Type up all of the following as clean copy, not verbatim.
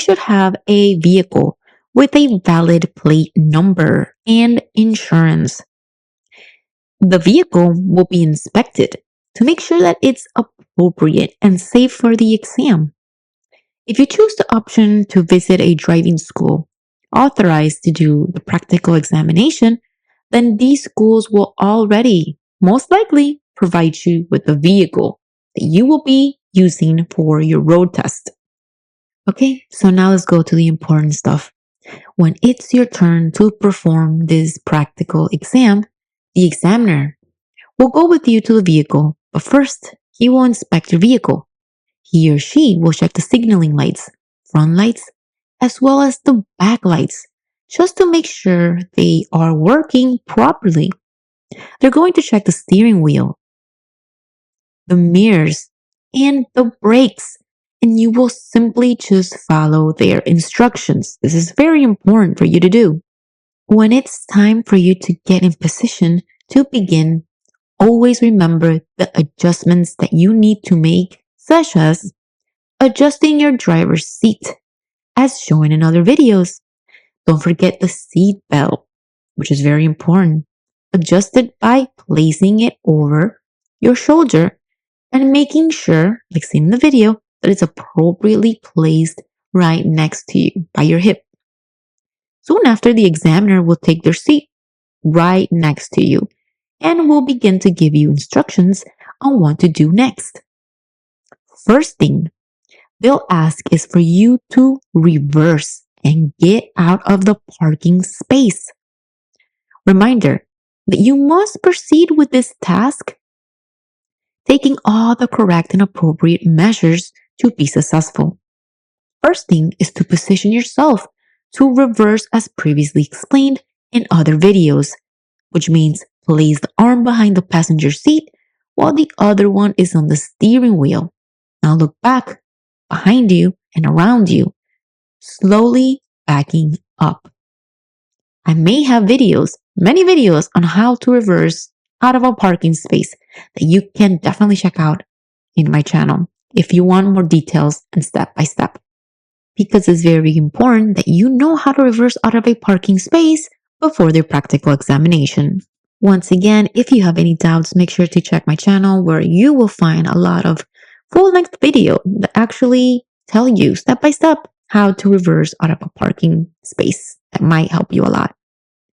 should have a vehicle with a valid plate number and insurance. The vehicle will be inspected to make sure that it's appropriate and safe for the exam. If you choose the option to visit a driving school authorized to do the practical examination, then these schools will already most likely provide you with the vehicle that you will be using for your road test. Okay, so now let's go to the important stuff. When it's your turn to perform this practical exam, the examiner will go with you to the vehicle, but first, he will inspect your vehicle. He or she will check the signaling lights, front lights, as well as the back lights, just to make sure they are working properly. They're going to check the steering wheel, the mirrors, and the brakes, and you will simply just follow their instructions. This is very important for you to do. When it's time for you to get in position to begin, always remember the adjustments that you need to make, such as adjusting your driver's seat, as shown in other videos. Don't forget the seat belt, which is very important. Adjust it by placing it over your shoulder and making sure, like seen in the video, that it's appropriately placed right next to you by your hip. Soon after, the examiner will take their seat right next to you and will begin to give you instructions on what to do next. First thing they'll ask is for you to reverse and get out of the parking space. Reminder that you must proceed with this task taking all the correct and appropriate measures to be successful. First thing is to position yourself to reverse as previously explained in other videos, which means place the arm behind the passenger seat while the other one is on the steering wheel. Now look back, behind you, and around you, slowly backing up. I may have videos, many videos on how to reverse out of a parking space that you can definitely check out in my channel if you want more details and step by step. Because it's very important that you know how to reverse out of a parking space before their practical examination. Once again, if you have any doubts, make sure to check my channel where you will find a lot of full-length video that actually tell you step by step how to reverse out of a parking space. That might help you a lot.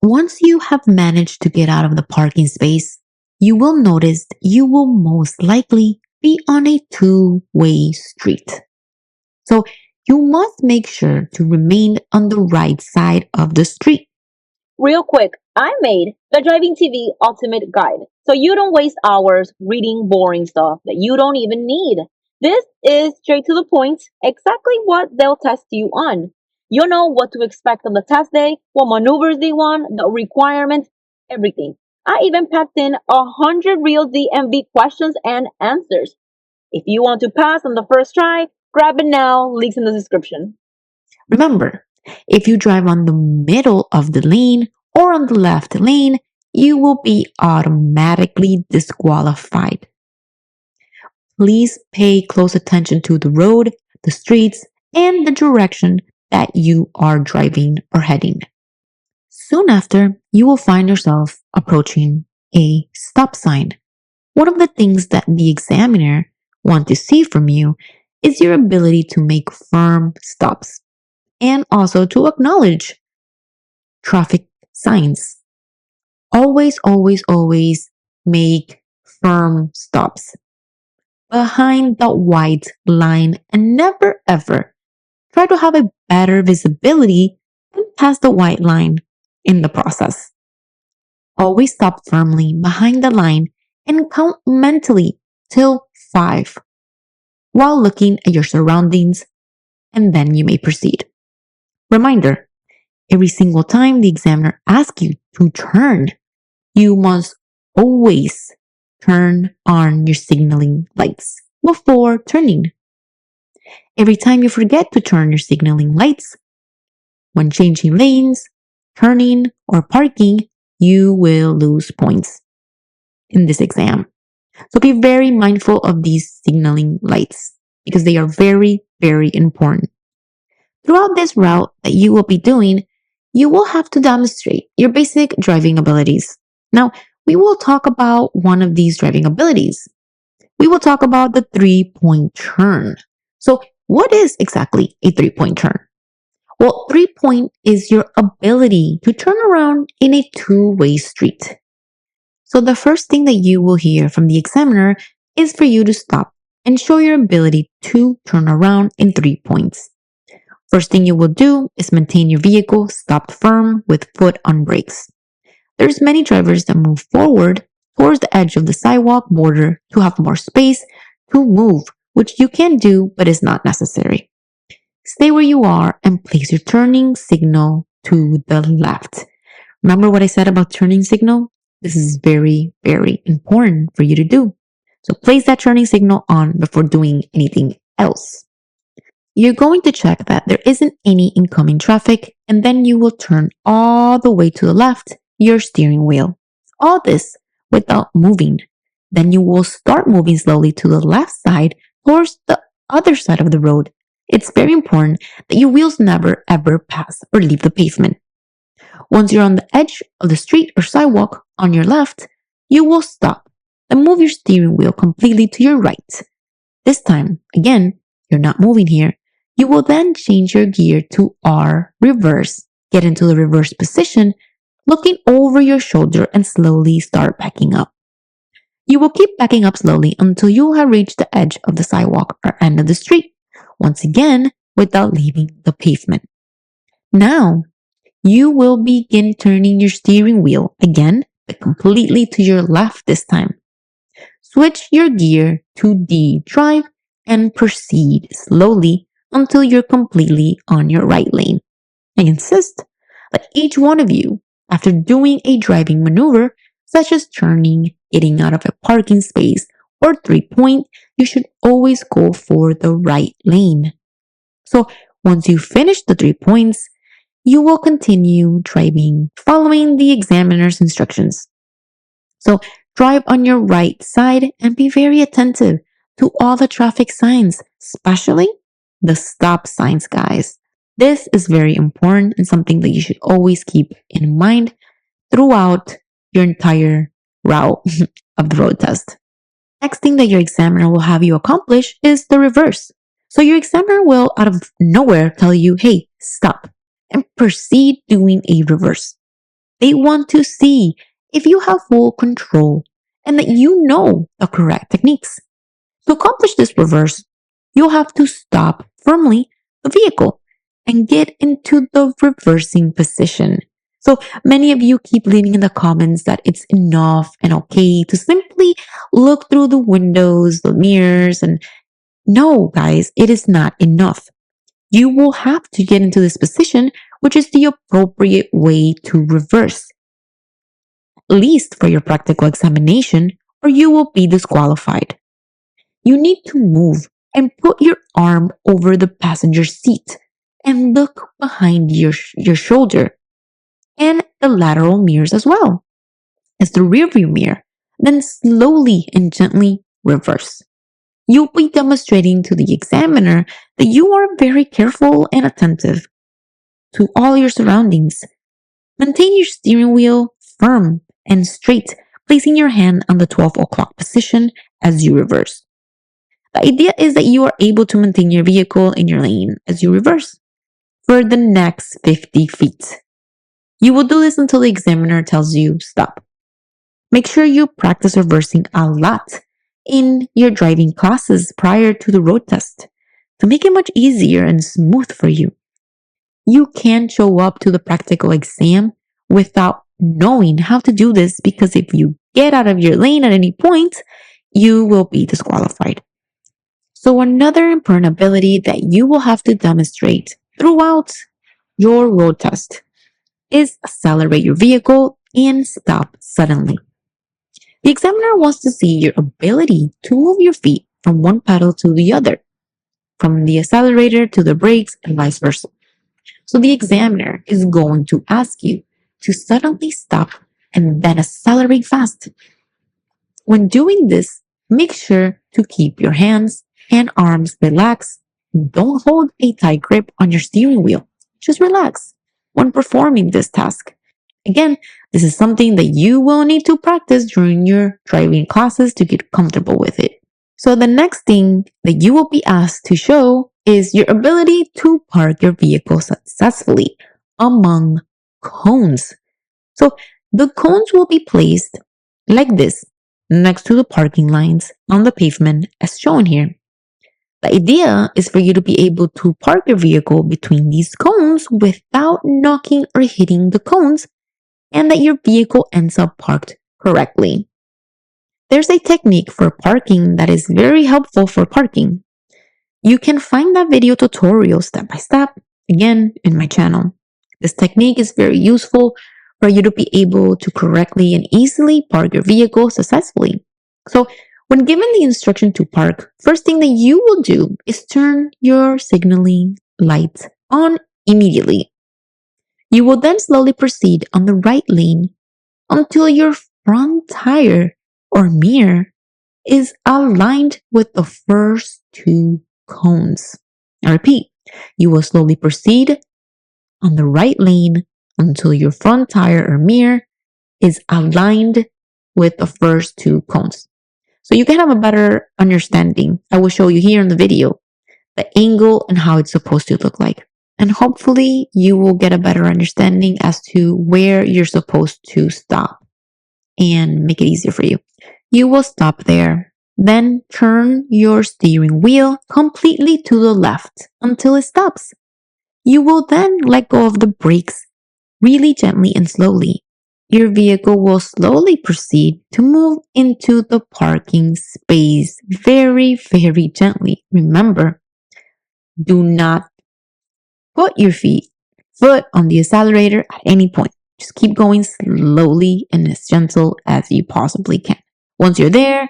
Once you have managed to get out of the parking space, you will notice you will most likely be on a two-way street. So you must make sure to remain on the right side of the street. Real quick, I made the Driving TV Ultimate Guide, so you don't waste hours reading boring stuff that you don't even need. This is straight to the point, exactly what they'll test you on. You'll know what to expect on the test day, what maneuvers they want, the requirements, everything. I even packed in 100 real DMV questions and answers. If you want to pass on the first try, grab it now, links in the description. Remember, if you drive on the middle of the lane or on the left lane, you will be automatically disqualified. Please pay close attention to the road, the streets, and the direction that you are driving or heading. Soon after, you will find yourself approaching a stop sign. One of the things that the examiner wants to see from you is your ability to make firm stops and also to acknowledge traffic signs. Always, always, always make firm stops behind the white line and never ever try to have a better visibility and pass the white line in the process. Always stop firmly behind the line and count mentally till 5 while looking at your surroundings, and then you may proceed. Reminder, every single time the examiner asks you to turn, you must always turn on your signaling lights before turning. Every time you forget to turn your signaling lights, when changing lanes, turning, or parking, you will lose points in this exam. So be very mindful of these signaling lights because they are very, very important. Throughout this route that you will be doing, you will have to demonstrate your basic driving abilities. Now, we will talk about one of these driving abilities. We will talk about the 3-point turn. So, what is exactly a 3-point turn? Well, 3-point is your ability to turn around in a two-way street. So the first thing that you will hear from the examiner is for you to stop and show your ability to turn around in 3 points. First thing you will do is maintain your vehicle stopped firm with foot on brakes. There's many drivers that move forward towards the edge of the sidewalk border to have more space to move, which you can do but is not necessary. Stay where you are and place your turning signal to the left. Remember what I said about turning signal? This is very, very important for you to do. So place that turning signal on before doing anything else. You're going to check that there isn't any incoming traffic, and then you will turn all the way to the left, your steering wheel. All this without moving. Then you will start moving slowly to the left side towards the other side of the road. It's very important that your wheels never ever pass or leave the pavement. Once you're on the edge of the street or sidewalk on your left, you will stop and move your steering wheel completely to your right. This time, again, you're not moving here. You will then change your gear to R reverse, get into the reverse position, looking over your shoulder and slowly start backing up. You will keep backing up slowly until you have reached the edge of the sidewalk or end of the street, once again without leaving the pavement. Now, you will begin turning your steering wheel again, but completely to your left this time. Switch your gear to D drive and proceed slowly until you're completely on your right lane. I insist that each one of you, after doing a driving maneuver, such as turning, getting out of a parking space, or 3-point, you should always go for the right lane. So once you finish the 3 points, you will continue driving following the examiner's instructions. So drive on your right side and be very attentive to all the traffic signs, especially the stop signs, guys. This is very important and something that you should always keep in mind throughout your entire route of the road test. Next thing that your examiner will have you accomplish is the reverse. So your examiner will out of nowhere tell you, hey, stop, and proceed doing a reverse. They want to see if you have full control and that you know the correct techniques. To accomplish this reverse, you'll have to stop firmly the vehicle and get into the reversing position. So many of you keep leaving in the comments that it's enough and okay to simply look through the windows, the mirrors, and no, guys, it is not enough. You will have to get into this position, which is the appropriate way to reverse, at least for your practical examination, or you will be disqualified. You need to move and put your arm over the passenger seat and look behind your shoulder and the lateral mirrors as well as the rearview mirror. Then slowly and gently reverse. You'll be demonstrating to the examiner that you are very careful and attentive to all your surroundings. Maintain your steering wheel firm and straight, placing your hand on the 12 o'clock position as you reverse. The idea is that you are able to maintain your vehicle in your lane as you reverse for the next 50 feet. You will do this until the examiner tells you stop. Make sure you practice reversing a lot in your driving classes prior to the road test to make it much easier and smooth for you. You can't show up to the practical exam without knowing how to do this, because if you get out of your lane at any point, you will be disqualified. So another important ability that you will have to demonstrate throughout your road test is accelerate your vehicle and stop suddenly. The examiner wants to see your ability to move your feet from one pedal to the other, from the accelerator to the brakes and vice versa. So the examiner is going to ask you to suddenly stop and then accelerate fast. When doing this, make sure to keep your hands and arms relaxed don't hold a tight grip on your steering wheel. Just relax when performing this task. Again, this is something that you will need to practice during your driving classes to get comfortable with it. So the next thing that you will be asked to show is your ability to park your vehicle successfully among cones. So the cones will be placed like this next to the parking lines on the pavement as shown here. The idea is for you to be able to park your vehicle between these cones without knocking or hitting the cones, and that your vehicle ends up parked correctly. There's a technique for parking that is very helpful for parking. You can find that video tutorial step by step again in my channel. This technique is very useful for you to be able to correctly and easily park your vehicle successfully. So, when given the instruction to park, first thing that you will do is turn your signaling lights on immediately. You will then slowly proceed on the right lane until your front tire or mirror is aligned with the first two cones. I repeat, you will slowly proceed on the right lane until your front tire or mirror is aligned with the first two cones. So you can have a better understanding. I will show you here in the video the angle and how it's supposed to look like. And hopefully you will get a better understanding as to where you're supposed to stop and make it easier for you. You will stop there. Then turn your steering wheel completely to the left until it stops. You will then let go of the brakes really gently and slowly. Your vehicle will slowly proceed to move into the parking space very, very gently. Remember, do not put your foot on the accelerator at any point. Just keep going slowly and as gentle as you possibly can. Once you're there,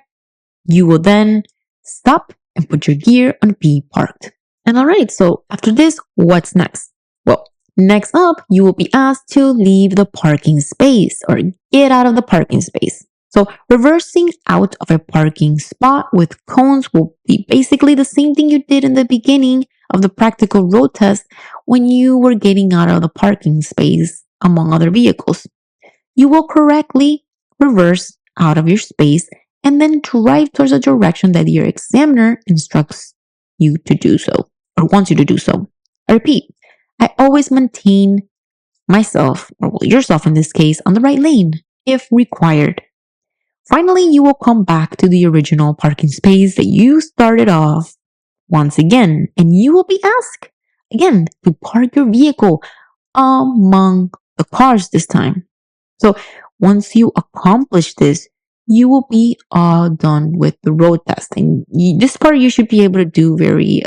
you will then stop and put your gear on B parked. And alright, so after this, what's next? Well, next up, you will be asked to leave the parking space or get out of the parking space. So reversing out of a parking spot with cones will be basically the same thing you did in the beginning of the practical road test when you were getting out of the parking space among other vehicles. You will correctly reverse out of your space and then drive towards the direction that your examiner instructs you to do so or wants you to do so. I repeat, I always maintain myself, or yourself in this case, on the right lane if required. Finally, you will come back to the original parking space that you started off once again, and you will be asked again to park your vehicle among the cars this time. So once you accomplish this, you will be all done with the road test. And this part you should be able to do very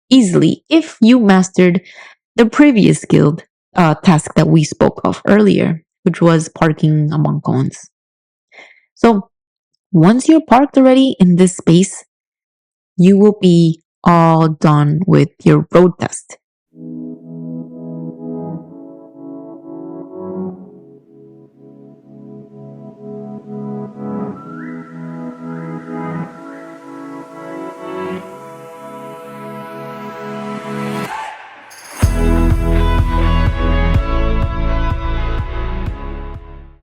easily if you mastered the previous skilled task that we spoke of earlier, which was parking among cones. So once you're parked already in this space, you will be all done with your road test.